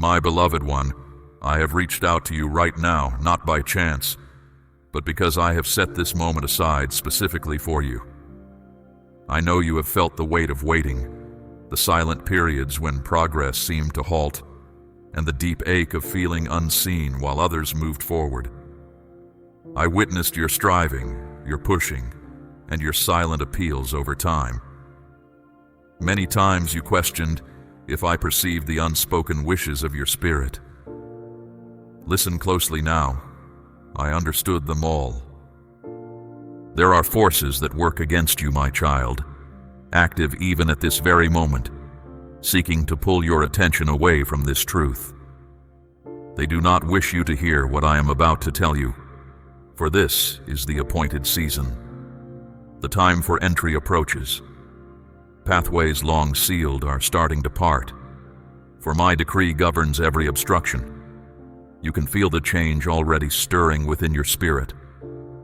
My beloved one, I have reached out to you right now, not by chance, but because I have set this moment aside specifically for you. I know you have felt the weight of waiting, the silent periods when progress seemed to halt, and the deep ache of feeling unseen while others moved forward. I witnessed your striving, your pushing, and your silent appeals over time. Many times you questioned if I perceived the unspoken wishes of your spirit. Listen closely now. I understood them all. There are forces that work against you, my child, active even at this very moment, seeking to pull your attention away from this truth. They do not wish you to hear what I am about to tell you, for this is the appointed season. The time for entry approaches. Pathways long sealed are starting to part, for my decree governs every obstruction. You can feel the change already stirring within your spirit,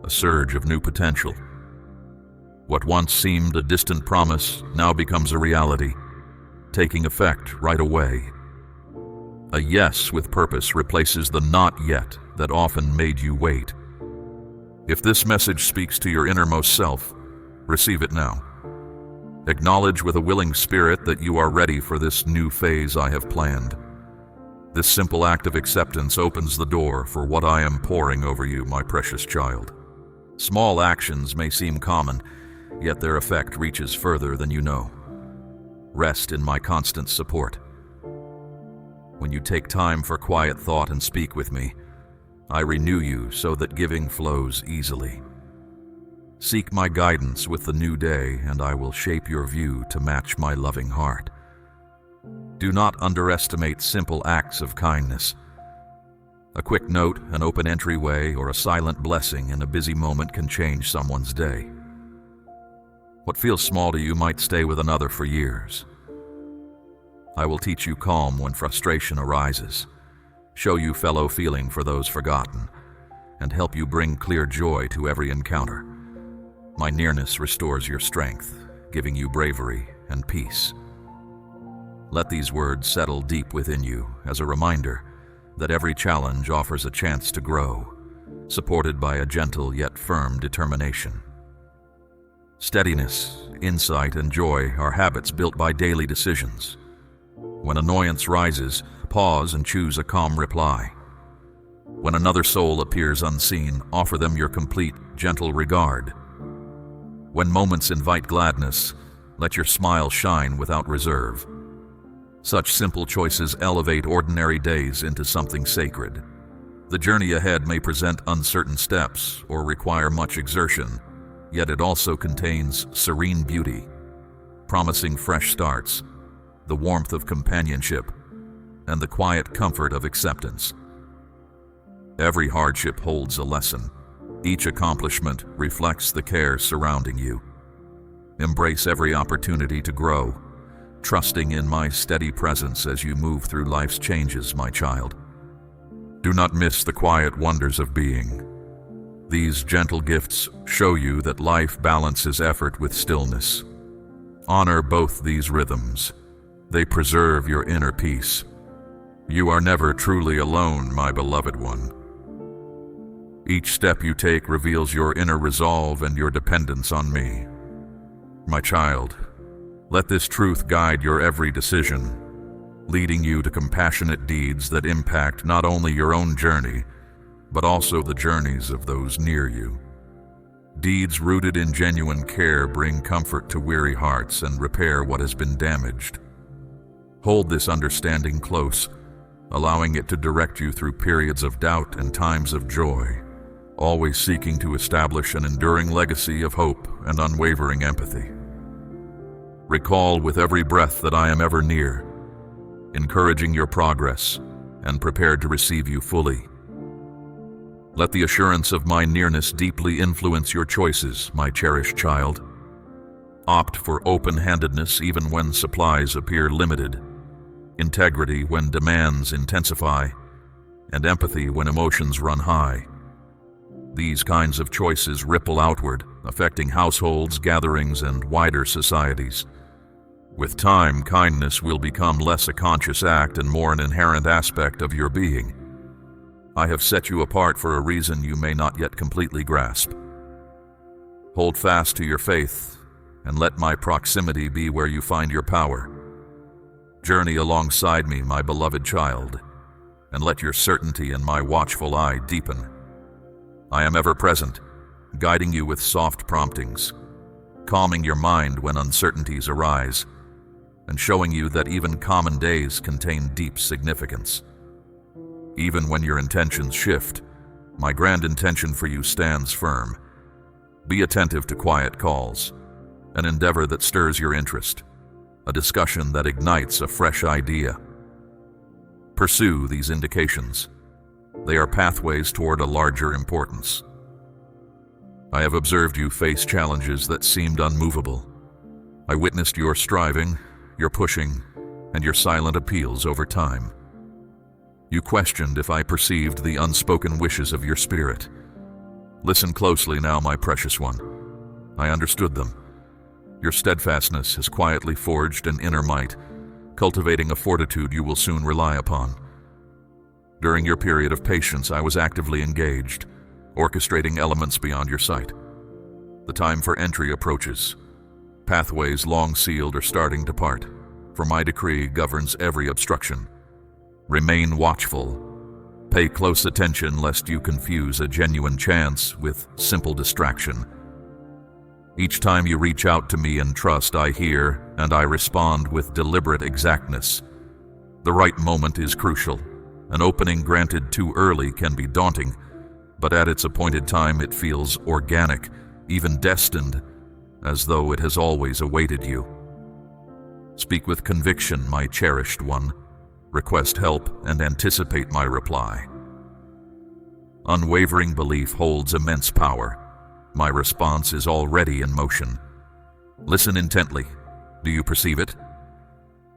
a surge of new potential. What once seemed a distant promise now becomes a reality, taking effect right away. A yes with purpose replaces the not yet that often made you wait. If this message speaks to your innermost self, receive it now. Acknowledge with a willing spirit that you are ready for this new phase I have planned. This simple act of acceptance opens the door for what I am pouring over you, my precious child. Small actions may seem common, yet their effect reaches further than you know. Rest in my constant support. When you take time for quiet thought and speak with me, I renew you so that giving flows easily. Seek my guidance with the new day, and I will shape your view to match my loving heart. Do not underestimate simple acts of kindness. A quick note, an open entryway, or a silent blessing in a busy moment can change someone's day. What feels small to you might stay with another for years. I will teach you calm when frustration arises, show you fellow feeling for those forgotten, and help you bring clear joy to every encounter. My nearness restores your strength, giving you bravery and peace. Let these words settle deep within you as a reminder that every challenge offers a chance to grow, supported by a gentle yet firm determination. Steadiness, insight, and joy are habits built by daily decisions. When annoyance rises, pause and choose a calm reply. When another soul appears unseen, offer them your complete, gentle regard. When moments invite gladness, let your smile shine without reserve. Such simple choices elevate ordinary days into something sacred. The journey ahead may present uncertain steps or require much exertion, yet it also contains serene beauty, promising fresh starts, the warmth of companionship, and the quiet comfort of acceptance. Every hardship holds a lesson. Each accomplishment reflects the care surrounding you. Embrace every opportunity to grow, trusting in my steady presence as you move through life's changes, my child. Do not miss the quiet wonders of being. These gentle gifts show you that life balances effort with stillness. Honor both these rhythms. They preserve your inner peace. You are never truly alone, my beloved one. Each step you take reveals your inner resolve and your dependence on me. My child, let this truth guide your every decision, leading you to compassionate deeds that impact not only your own journey, but also the journeys of those near you. Deeds rooted in genuine care bring comfort to weary hearts and repair what has been damaged. Hold this understanding close, allowing it to direct you through periods of doubt and times of joy, always seeking to establish an enduring legacy of hope and unwavering empathy. Recall with every breath that I am ever near, encouraging your progress and prepared to receive you fully. Let the assurance of my nearness deeply influence your choices, my cherished child. Opt for open-handedness even when supplies appear limited, integrity when demands intensify, and empathy when emotions run high. These kinds of choices ripple outward, affecting households, gatherings, and wider societies. With time, kindness will become less a conscious act and more an inherent aspect of your being. I have set you apart for a reason you may not yet completely grasp. Hold fast to your faith, and let my proximity be where you find your power. Journey alongside me, my beloved child, and let your certainty in my watchful eye deepen. I am ever present, guiding you with soft promptings, calming your mind when uncertainties arise, and showing you that even common days contain deep significance. Even when your intentions shift, my grand intention for you stands firm. Be attentive to quiet calls, an endeavor that stirs your interest, a discussion that ignites a fresh idea. Pursue these indications. They are pathways toward a larger importance. I have observed you face challenges that seemed unmovable. I witnessed your striving, your pushing, and your silent appeals over time. You questioned if I perceived the unspoken wishes of your spirit. Listen closely now, my precious one. I understood them. Your steadfastness has quietly forged an inner might, cultivating a fortitude you will soon rely upon. During your period of patience, I was actively engaged, orchestrating elements beyond your sight. The time for entry approaches. Pathways long sealed are starting to part, for my decree governs every obstruction. Remain watchful. Pay close attention lest you confuse a genuine chance with simple distraction. Each time you reach out to me in trust, I hear and I respond with deliberate exactness. The right moment is crucial. An opening granted too early can be daunting, but at its appointed time it feels organic, even destined, as though it has always awaited you. Speak with conviction, my cherished one. Request help and anticipate my reply. Unwavering belief holds immense power. My response is already in motion. Listen intently. Do you perceive it?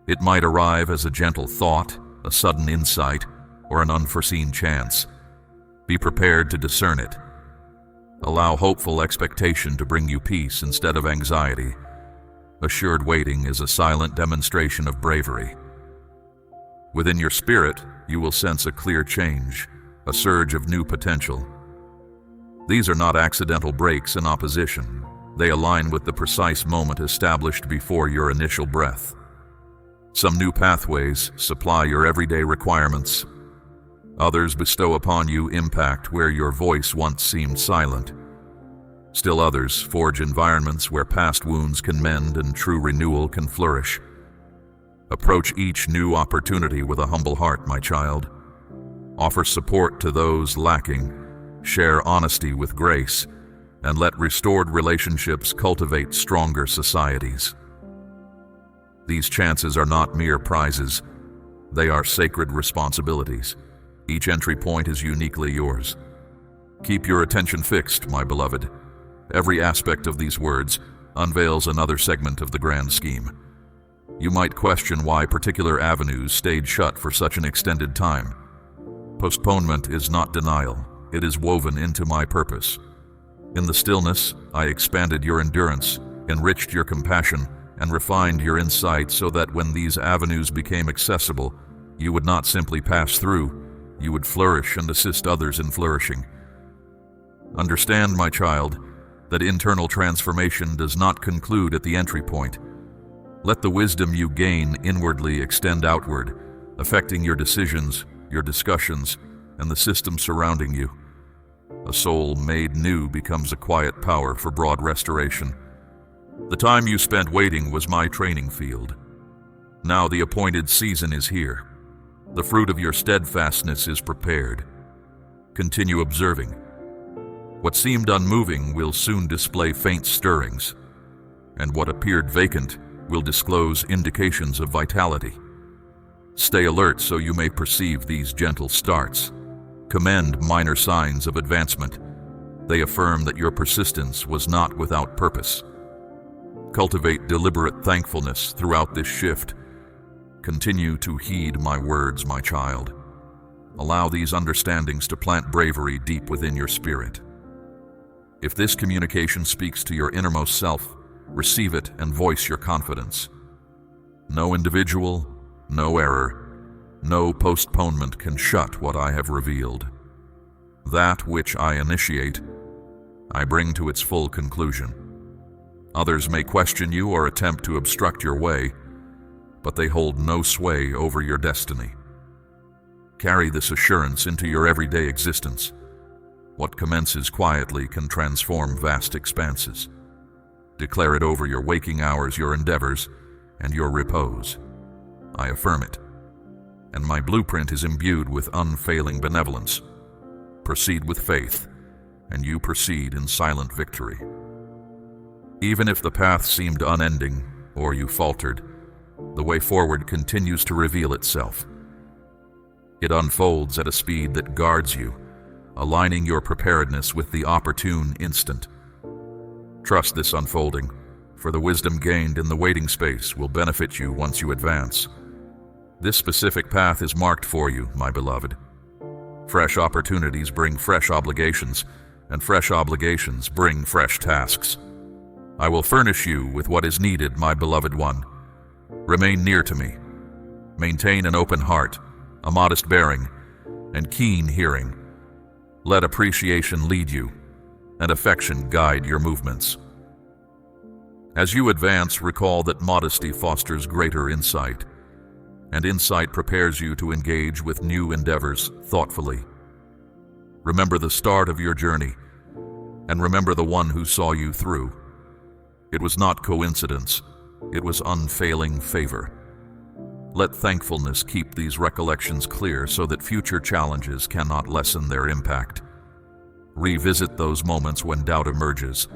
It might arrive as a gentle thought, a sudden insight, or an unforeseen chance. Be prepared to discern it. Allow hopeful expectation to bring you peace instead of anxiety. Assured waiting is a silent demonstration of bravery. Within your spirit, you will sense a clear change, a surge of new potential. These are not accidental breaks in opposition. They align with the precise moment established before your initial breath. Some new pathways supply your everyday requirements. Others bestow upon you impact where your voice once seemed silent. Still others forge environments where past wounds can mend and true renewal can flourish. Approach each new opportunity with a humble heart, my child. Offer support to those lacking, share honesty with grace, and let restored relationships cultivate stronger societies. These chances are not mere prizes. They are sacred responsibilities. Each entry point is uniquely yours. Keep your attention fixed, my beloved. Every aspect of these words unveils another segment of the grand scheme. You might question why particular avenues stayed shut for such an extended time. Postponement is not denial. It is woven into my purpose. In the stillness, I expanded your endurance, enriched your compassion, and refined your insight so that when these avenues became accessible, you would not simply pass through, you would flourish and assist others in flourishing. Understand, my child, that internal transformation does not conclude at the entry point. Let the wisdom you gain inwardly extend outward, affecting your decisions, your discussions, and the system surrounding you. A soul made new becomes a quiet power for broad restoration. The time you spent waiting was my training field. Now the appointed season is here. The fruit of your steadfastness is prepared. Continue observing. What seemed unmoving will soon display faint stirrings, and what appeared vacant will disclose indications of vitality. Stay alert so you may perceive these gentle starts. Commend minor signs of advancement. They affirm that your persistence was not without purpose. Cultivate deliberate thankfulness throughout this shift. Continue to heed my words, my child. Allow these understandings to plant bravery deep within your spirit. If this communication speaks to your innermost self, receive it and voice your confidence. No individual, no error, no postponement can shut what I have revealed. That which I initiate, I bring to its full conclusion. Others may question you or attempt to obstruct your way, but they hold no sway over your destiny. Carry this assurance into your everyday existence. What commences quietly can transform vast expanses. Declare it over your waking hours, your endeavors, and your repose. I affirm it, and my blueprint is imbued with unfailing benevolence. Proceed with faith, and you proceed in silent victory. Even if the path seemed unending, or you faltered, the way forward continues to reveal itself. It unfolds at a speed that guards you, aligning your preparedness with the opportune instant. Trust this unfolding, for the wisdom gained in the waiting space will benefit you once you advance. This specific path is marked for you, my beloved. Fresh opportunities bring fresh obligations, and fresh obligations bring fresh tasks. I will furnish you with what is needed, my beloved one. Remain near to me. Maintain an open heart, a modest bearing, and keen hearing. Let appreciation lead you, and affection guide your movements. As you advance, recall that modesty fosters greater insight, and insight prepares you to engage with new endeavors thoughtfully. Remember the start of your journey, and remember the one who saw you through. It was not coincidence, it was unfailing favor. Let thankfulness keep these recollections clear so that future challenges cannot lessen their impact. Revisit those moments when doubt emerges.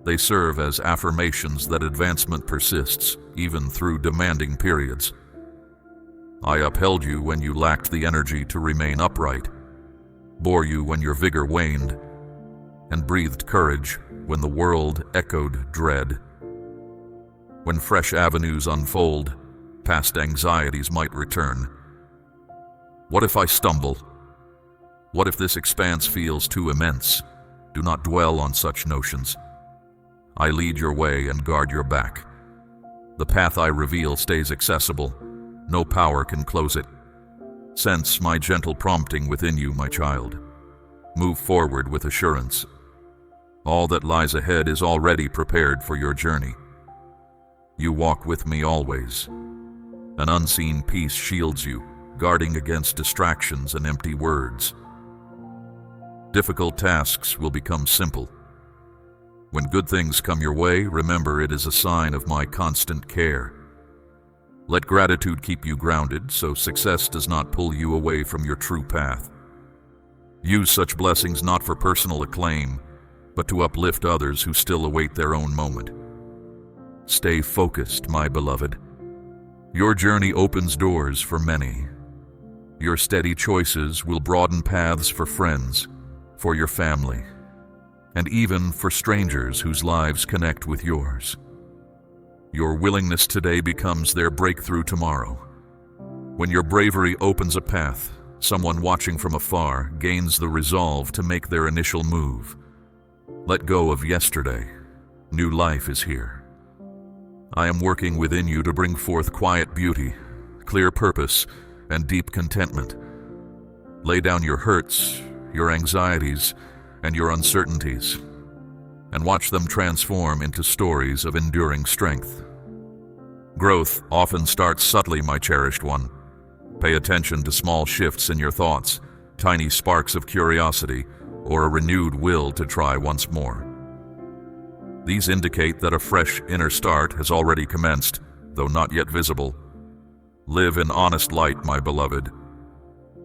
They serve as affirmations that advancement persists, even through demanding periods. I upheld you when you lacked the energy to remain upright, bore you when your vigor waned, and breathed courage when the world echoed dread. When fresh avenues unfold, past anxieties might return. What if I stumble? What if this expanse feels too immense? Do not dwell on such notions. I lead your way and guard your back. The path I reveal stays accessible. No power can close it. Sense my gentle prompting within you, my child. Move forward with assurance. All that lies ahead is already prepared for your journey. You walk with me always. An unseen peace shields you, guarding against distractions and empty words. Difficult tasks will become simple. When good things come your way, remember it is a sign of my constant care. Let gratitude keep you grounded so success does not pull you away from your true path. Use such blessings not for personal acclaim, but to uplift others who still await their own moment. Stay focused, my beloved. Your journey opens doors for many. Your steady choices will broaden paths for friends, for your family, and even for strangers whose lives connect with yours. Your willingness today becomes their breakthrough tomorrow. When your bravery opens a path, someone watching from afar gains the resolve to make their initial move. Let go of yesterday. New life is here. I am working within you to bring forth quiet beauty, clear purpose, and deep contentment. Lay down your hurts, your anxieties, and your uncertainties, and watch them transform into stories of enduring strength. Growth often starts subtly, my cherished one. Pay attention to small shifts in your thoughts, tiny sparks of curiosity, or a renewed will to try once more. These indicate that a fresh inner start has already commenced, though not yet visible. Live in honest light, my beloved.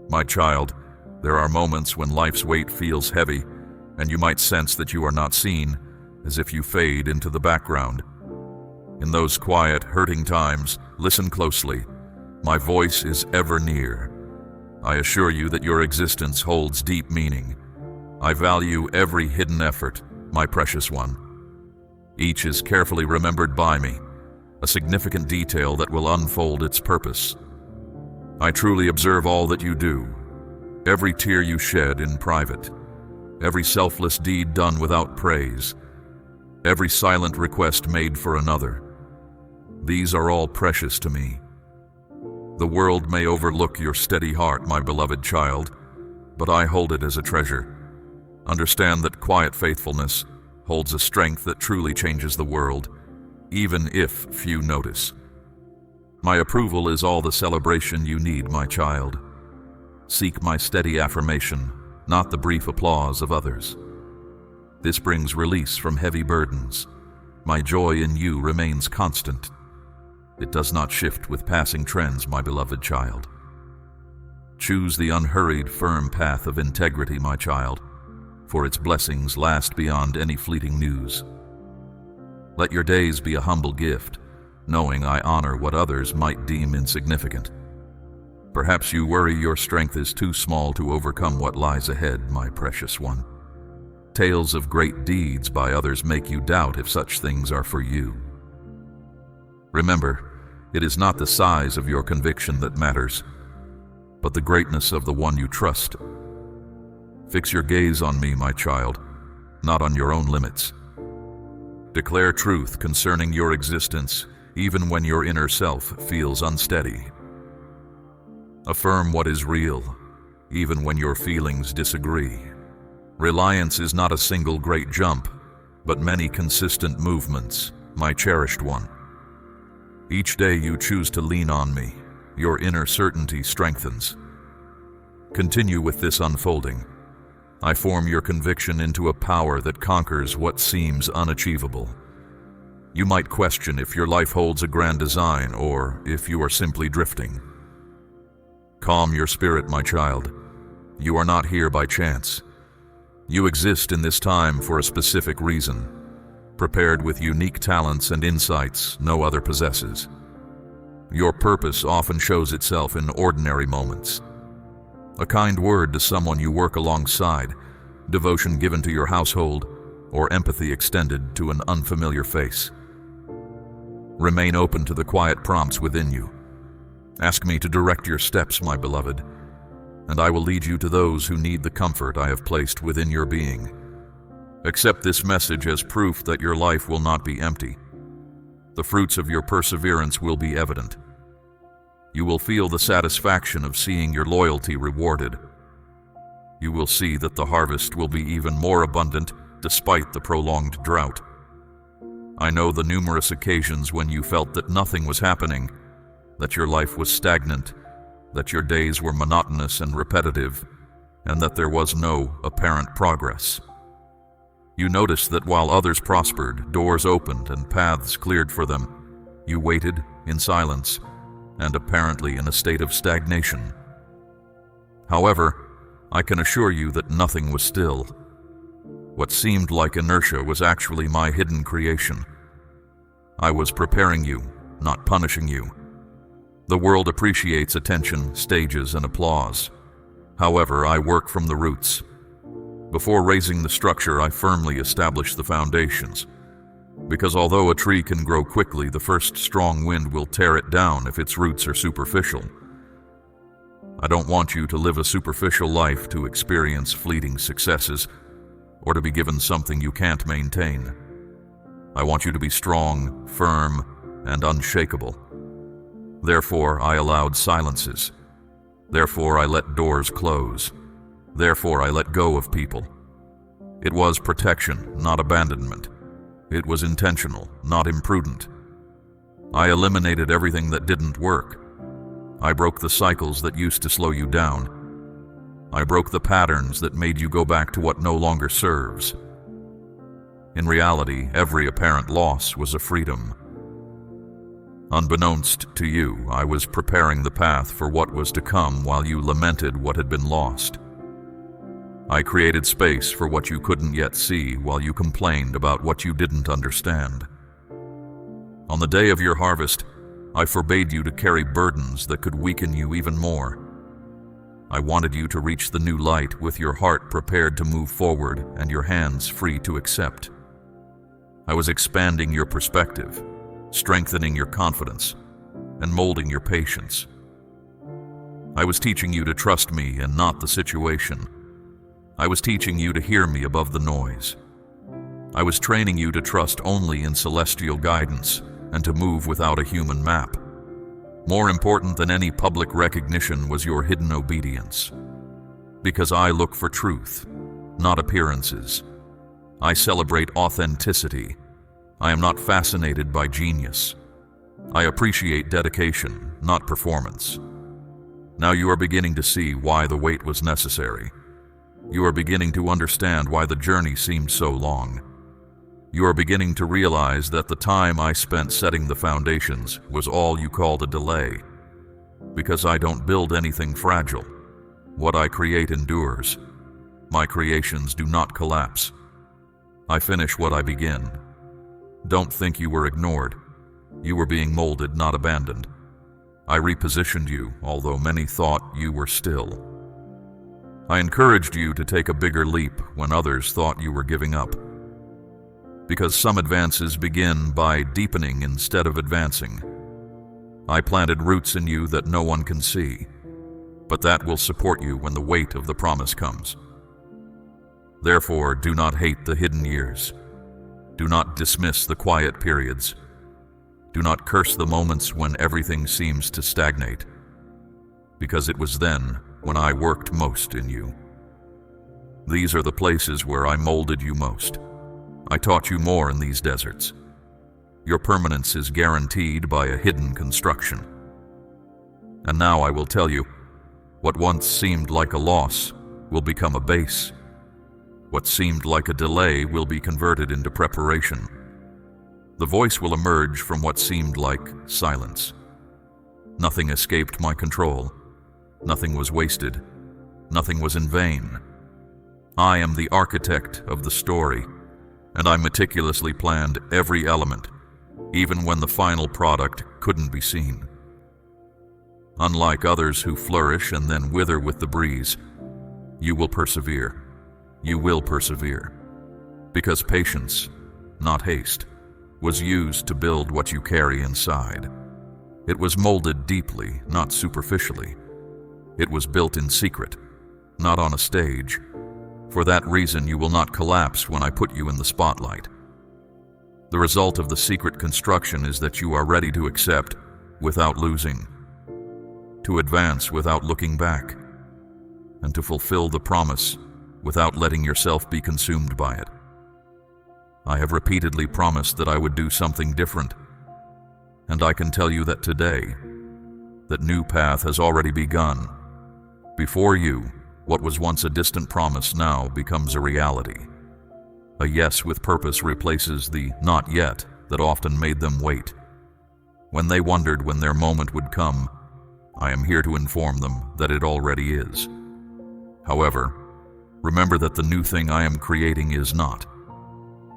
My child, there are moments when life's weight feels heavy, and you might sense that you are not seen, as if you fade into the background. In those quiet, hurting times, listen closely. My voice is ever near. I assure you that your existence holds deep meaning. I value every hidden effort, my precious one. Each is carefully remembered by me, a significant detail that will unfold its purpose. I truly observe all that you do, every tear you shed in private, every selfless deed done without praise, every silent request made for another. These are all precious to me. The world may overlook your steady heart, my beloved child, but I hold it as a treasure. Understand that quiet faithfulness holds a strength that truly changes the world, even if few notice. My approval is all the celebration you need, my child. Seek my steady affirmation, not the brief applause of others. This brings release from heavy burdens. My joy in you remains constant. It does not shift with passing trends, my beloved child. Choose the unhurried, firm path of integrity, my child, for its blessings last beyond any fleeting news. Let your days be a humble gift, knowing I honor what others might deem insignificant. Perhaps you worry your strength is too small to overcome what lies ahead, my precious one. Tales of great deeds by others make you doubt if such things are for you. Remember, it is not the size of your conviction that matters, but the greatness of the one you trust. Fix your gaze on me, my child, not on your own limits. Declare truth concerning your existence, even when your inner self feels unsteady. Affirm what is real, even when your feelings disagree. Reliance is not a single great jump, but many consistent movements, my cherished one. Each day you choose to lean on me, your inner certainty strengthens. Continue with this unfolding. I form your conviction into a power that conquers what seems unachievable. You might question if your life holds a grand design or if you are simply drifting. Calm your spirit, my child. You are not here by chance. You exist in this time for a specific reason, prepared with unique talents and insights no other possesses. Your purpose often shows itself in ordinary moments. A kind word to someone you work alongside, devotion given to your household, or empathy extended to an unfamiliar face. Remain open to the quiet prompts within you. Ask me to direct your steps, my beloved, and I will lead you to those who need the comfort I have placed within your being. Accept this message as proof that your life will not be empty. The fruits of your perseverance will be evident. You will feel the satisfaction of seeing your loyalty rewarded. You will see that the harvest will be even more abundant despite the prolonged drought. I know the numerous occasions when you felt that nothing was happening, that your life was stagnant, that your days were monotonous and repetitive, and that there was no apparent progress. You noticed that while others prospered, doors opened and paths cleared for them, you waited in silence and apparently in a state of stagnation. However, I can assure you that nothing was still. What seemed like inertia was actually my hidden creation. I was preparing you, not punishing you. The world appreciates attention, stages, and applause. However, I work from the roots. Before raising the structure, I firmly establish the foundations. Because although a tree can grow quickly, the first strong wind will tear it down if its roots are superficial. I don't want you to live a superficial life to experience fleeting successes, or to be given something you can't maintain. I want you to be strong, firm, and unshakable. Therefore, I allowed silences. Therefore, I let doors close. Therefore, I let go of people. It was protection, not abandonment. It was intentional, not imprudent. I eliminated everything that didn't work. I broke the cycles that used to slow you down. I broke the patterns that made you go back to what no longer serves. In reality, every apparent loss was a freedom. Unbeknownst to you, I was preparing the path for what was to come while you lamented what had been lost. I created space for what you couldn't yet see while you complained about what you didn't understand. On the day of your harvest, I forbade you to carry burdens that could weaken you even more. I wanted you to reach the new light with your heart prepared to move forward and your hands free to accept. I was expanding your perspective, strengthening your confidence, and molding your patience. I was teaching you to trust me and not the situation. I was teaching you to hear me above the noise. I was training you to trust only in celestial guidance, and to move without a human map. More important than any public recognition was your hidden obedience. Because I look for truth, not appearances. I celebrate authenticity. I am not fascinated by genius. I appreciate dedication, not performance. Now you are beginning to see why the wait was necessary. You are beginning to understand why the journey seemed so long. You are beginning to realize that the time I spent setting the foundations was all you called a delay. Because I don't build anything fragile. What I create endures. My creations do not collapse. I finish what I begin. Don't think you were ignored. You were being molded, not abandoned. I repositioned you, although many thought you were still. I encouraged you to take a bigger leap when others thought you were giving up. Because some advances begin by deepening instead of advancing. I planted roots in you that no one can see, but that will support you when the weight of the promise comes. Therefore, do not hate the hidden years. Do not dismiss the quiet periods. Do not curse the moments when everything seems to stagnate, because it was then when I worked most in you. These are the places where I molded you most. I taught you more in these deserts. Your permanence is guaranteed by a hidden construction. And now I will tell you, what once seemed like a loss will become a base. What seemed like a delay will be converted into preparation. The voice will emerge from what seemed like silence. Nothing escaped my control. Nothing was wasted. Nothing was in vain. I am the architect of the story, and I meticulously planned every element, even when the final product couldn't be seen. Unlike others who flourish and then wither with the breeze, you will persevere. You will persevere. Because patience, not haste, was used to build what you carry inside. It was molded deeply, not superficially. It was built in secret, not on a stage. For that reason, you will not collapse when I put you in the spotlight. The result of the secret construction is that you are ready to accept without losing, to advance without looking back, and to fulfill the promise without letting yourself be consumed by it. I have repeatedly promised that I would do something different, and I can tell you that today, that new path has already begun. Before you, what was once a distant promise now becomes a reality. A yes with purpose replaces the not yet that often made them wait. When they wondered when their moment would come, I am here to inform them that it already is. However, remember that the new thing I am creating is not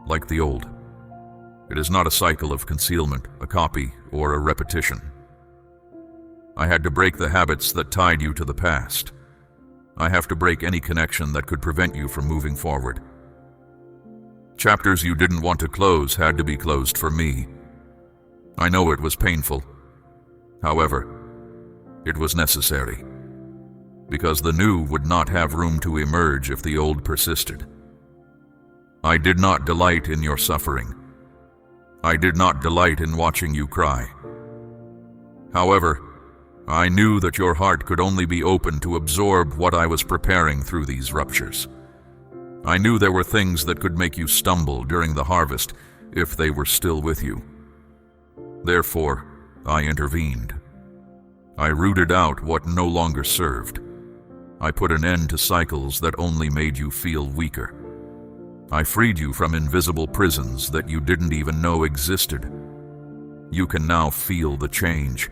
like the old. It is not a cycle of concealment, a copy, or a repetition. I had to break the habits that tied you to the past. I have to break any connection that could prevent you from moving forward. Chapters you didn't want to close had to be closed for me. I know it was painful. However, it was necessary. Because the new would not have room to emerge if the old persisted. I did not delight in your suffering. I did not delight in watching you cry. However, I knew that your heart could only be open to absorb what I was preparing through these ruptures. I knew there were things that could make you stumble during the harvest if they were still with you. Therefore, I intervened. I rooted out what no longer served. I put an end to cycles that only made you feel weaker. I freed you from invisible prisons that you didn't even know existed. You can now feel the change.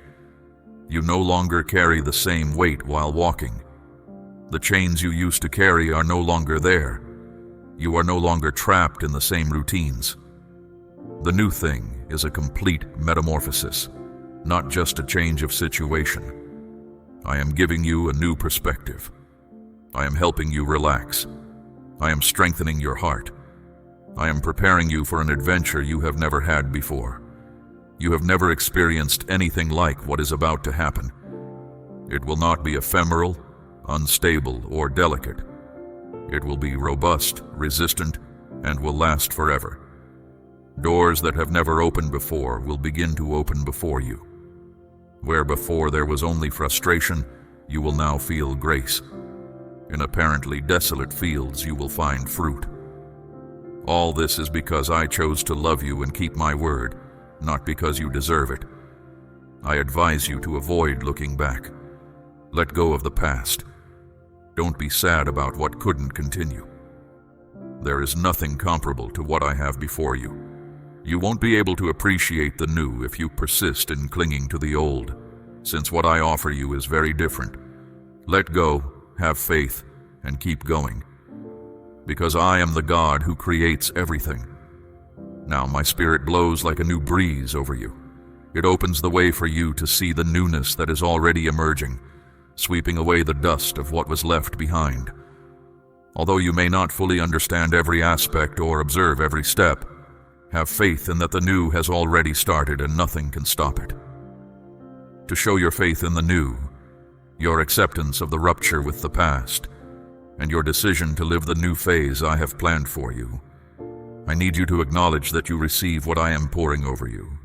You no longer carry the same weight while walking. The chains you used to carry are no longer there. You are no longer trapped in the same routines. The new thing is a complete metamorphosis, not just a change of situation. I am giving you a new perspective. I am helping you relax. I am strengthening your heart. I am preparing you for an adventure you have never had before. You have never experienced anything like what is about to happen. It will not be ephemeral, unstable, or delicate. It will be robust, resistant, and will last forever. Doors that have never opened before will begin to open before you. Where before there was only frustration, you will now feel grace. In apparently desolate fields, you will find fruit. All this is because I chose to love you and keep my word, not because you deserve it. I advise you to avoid looking back. Let go of the past. Don't be sad about what couldn't continue. There is nothing comparable to what I have before you. You won't be able to appreciate the new if you persist in clinging to the old, since what I offer you is very different. Let go, have faith, and keep going. Because I am the God who creates everything. Now my spirit blows like a new breeze over you. It opens the way for you to see the newness that is already emerging, sweeping away the dust of what was left behind. Although you may not fully understand every aspect or observe every step, have faith in that the new has already started and nothing can stop it. To show your faith in the new, your acceptance of the rupture with the past, and your decision to live the new phase I have planned for you, I need you to acknowledge that you receive what I am pouring over you.